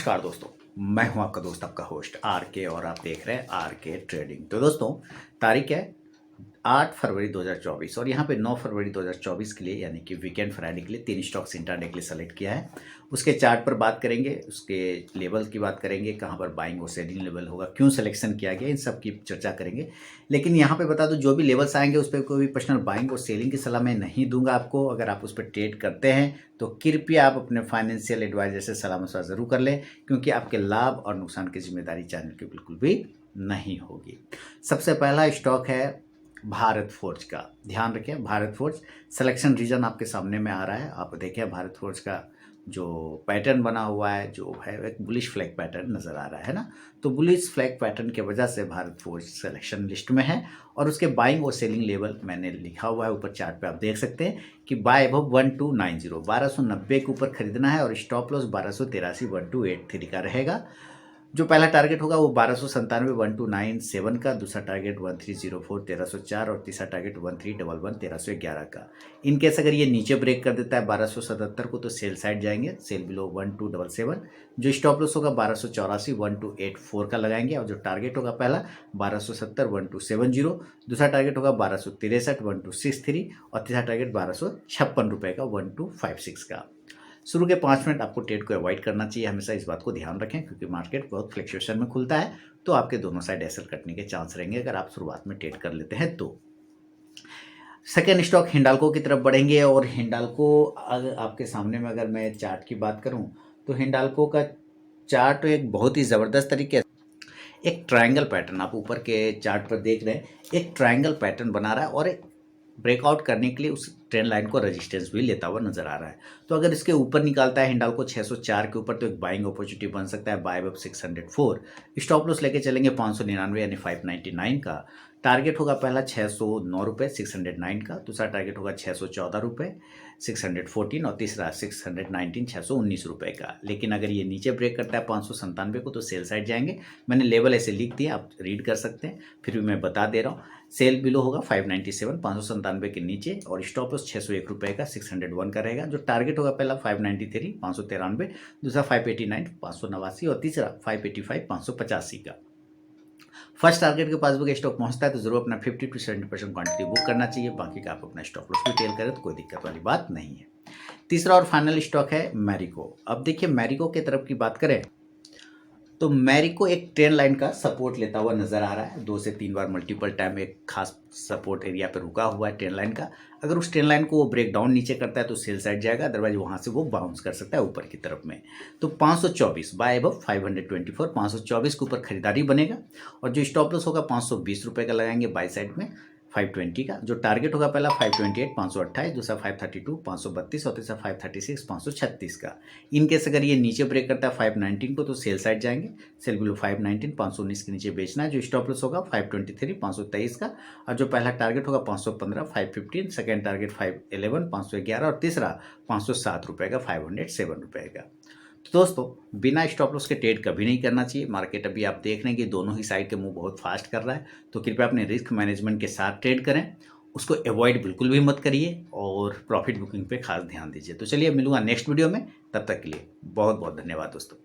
नमस्कार दोस्तों, मैं हूं आपका दोस्त आपका होस्ट आर के और आप देख रहे हैं आर के ट्रेडिंग। तो दोस्तों, तारीख है 8 फरवरी 2024 और यहाँ पे 9 फरवरी 2024 के लिए यानी कि वीकेंड फ्राइडे के लिए 3 स्टॉक्स इंट्राडे के लिए सेलेक्ट किया है। उसके चार्ट पर बात करेंगे, उसके लेवल की बात करेंगे, कहाँ पर बाइंग और सेलिंग लेवल होगा, क्यों सिलेक्शन किया गया, इन सब की चर्चा करेंगे। लेकिन यहाँ पे बता दूं, जो भी लेवल्स आएंगे उस पर कोई भी पर्सनल बाइंग और सेलिंग की सलाह मैं नहीं दूंगा आपको। अगर आप उस पर ट्रेड करते हैं तो कृपया आप अपने फाइनेंशियल एडवाइजर से सलाह मशवरा जरूर कर लें, क्योंकि आपके लाभ और नुकसान की जिम्मेदारी चैनल की बिल्कुल भी नहीं होगी। सबसे पहला स्टॉक है भारत फोर्ज का। ध्यान रखें, भारत फोर्ज सिलेक्शन रीजन आपके सामने में आ रहा है। आप देखें भारत फोर्ज का जो पैटर्न बना हुआ है, जो है एक बुलिश फ्लैग पैटर्न नज़र आ रहा है ना। तो बुलिश फ्लैग पैटर्न की वजह से भारत फोर्ज सिलेक्शन लिस्ट में है और उसके बाइंग और सेलिंग लेवल मैंने लिखा हुआ है ऊपर चार्ट पे। आप देख सकते हैं कि बाय अबव 1290 1290 के ऊपर खरीदना है और स्टॉप लॉस 1283 1283 का रहेगा। जो पहला टारगेट होगा वो 1297 1297 का, दूसरा टारगेट 1304 1304 और तीसरा टारगेट 1311 1311 का। इनकेस अगर ये नीचे ब्रेक कर देता है 1277 को तो सेल साइड जाएंगे, सेल बिलो 1277। जो स्टॉप लॉस होगा 1284 1284 का लगाएंगे और जो टारगेट होगा पहला 1270 1270, दूसरा टारगेट होगा 1263 1263 और तीसरा टारगेट 1256 रुपये का 1256 का। शुरू के 5 मिनट आपको ट्रेड को अवॉइड करना चाहिए, हमेशा इस बात को ध्यान रखें, क्योंकि मार्केट बहुत फ्लक्चुएशन में खुलता है तो आपके दोनों साइड एसएल कटने के चांस रहेंगे अगर आप शुरुआत में ट्रेड कर लेते हैं तो। सेकेंड स्टॉक हिंडाल्को की तरफ बढ़ेंगे और हिंडाल्को अगर आपके सामने में अगर मैं चार्ट की बात करूं तो हिंडाल्को का चार्ट एक बहुत ही ज़बरदस्त तरीके से एक ट्रायंगल पैटर्न आप ऊपर के चार्ट पर देख रहे हैं, एक ट्रायंगल पैटर्न बना रहा है और एक ब्रेकआउट करने के लिए उस ट्रेंड लाइन को रेजिस्टेंस भी लेता हुआ नजर आ रहा है। तो अगर इसके ऊपर निकालता है हिंडाल्को 604 के ऊपर तो एक बाइंग अपॉर्चुनिटी बन सकता है बाय अबव 604। स्टॉप लॉस लेके चलेंगे 599 यानी 599 का। टारगेट होगा पहला 609 रुपये 609 का, दूसरा टारगेट होगा 614 रुपये 614 और तीसरा 619 619 रुपये का। लेकिन अगर ये नीचे ब्रेक करता है 597 को तो सेल साइड जाएंगे। मैंने लेवल ऐसे लिख दिया, आप रीड कर सकते हैं, फिर भी मैं बता दे रहा हूँ। सेल बिलो होगा 597 597 के नीचे और स्टॉप लॉस 601 रुपये का 601 का रहेगा। जो टारगेट होगा पहला 593 593, दूसरा 589 589 और तीसरा 585 585 का। फर्स्ट टारगेट के पास भी स्टॉक पहुंचता है तो जरूर अपना 50 to 70% क्वांटिटी बुक करना चाहिए, बाकी का आप अपना स्टॉप लॉस भी टेल करें तो कोई दिक्कत वाली बात नहीं है। तीसरा और फाइनल स्टॉक है मैरिको। अब देखिए मैरिको की तरफ की बात करें तो मैरिको एक ट्रेंड लाइन का सपोर्ट लेता हुआ नजर आ रहा है। 2 से 3 बार मल्टीपल टाइम एक खास सपोर्ट एरिया पर रुका हुआ है ट्रेंड लाइन का। अगर उस ट्रेंड लाइन को वो ब्रेक डाउन नीचे करता है तो सेल साइड जाएगा, अदरवाइज वहां से वो बाउंस कर सकता है ऊपर की तरफ में। तो 524 बाय अबव 524 524 के ऊपर खरीदारी बनेगा और जो स्टॉप लॉस होगा 520 रुपये का लगाएंगे बाय साइड में 520 का। जो टारगेट होगा पहला 528 528, दूसरा 532 532 और तीसरा 536 536 का। इनकेस अगर ये नीचे ब्रेक करता है 519 को तो सेल साइड जाएंगे, सेल बिलो 519 519 के नीचे बेचना है। जो स्टॉप लॉस होगा 523 523 का और जो पहला टारगेट होगा 515 515, सेकेंड टारगेट 511 511 और तीसरा 507 रुपये का 507 रुपये का। तो दोस्तों, बिना स्टॉप लॉस के ट्रेड कभी नहीं करना चाहिए। मार्केट अभी आप देख रहे हैं कि दोनों ही साइड के मूव बहुत फास्ट कर रहा है, तो कृपया अपने रिस्क मैनेजमेंट के साथ ट्रेड करें, उसको अवॉइड बिल्कुल भी मत करिए और प्रॉफिट बुकिंग पे खास ध्यान दीजिए। तो चलिए मिलूंगा नेक्स्ट वीडियो में, तब तक के लिए बहुत बहुत धन्यवाद दोस्तों।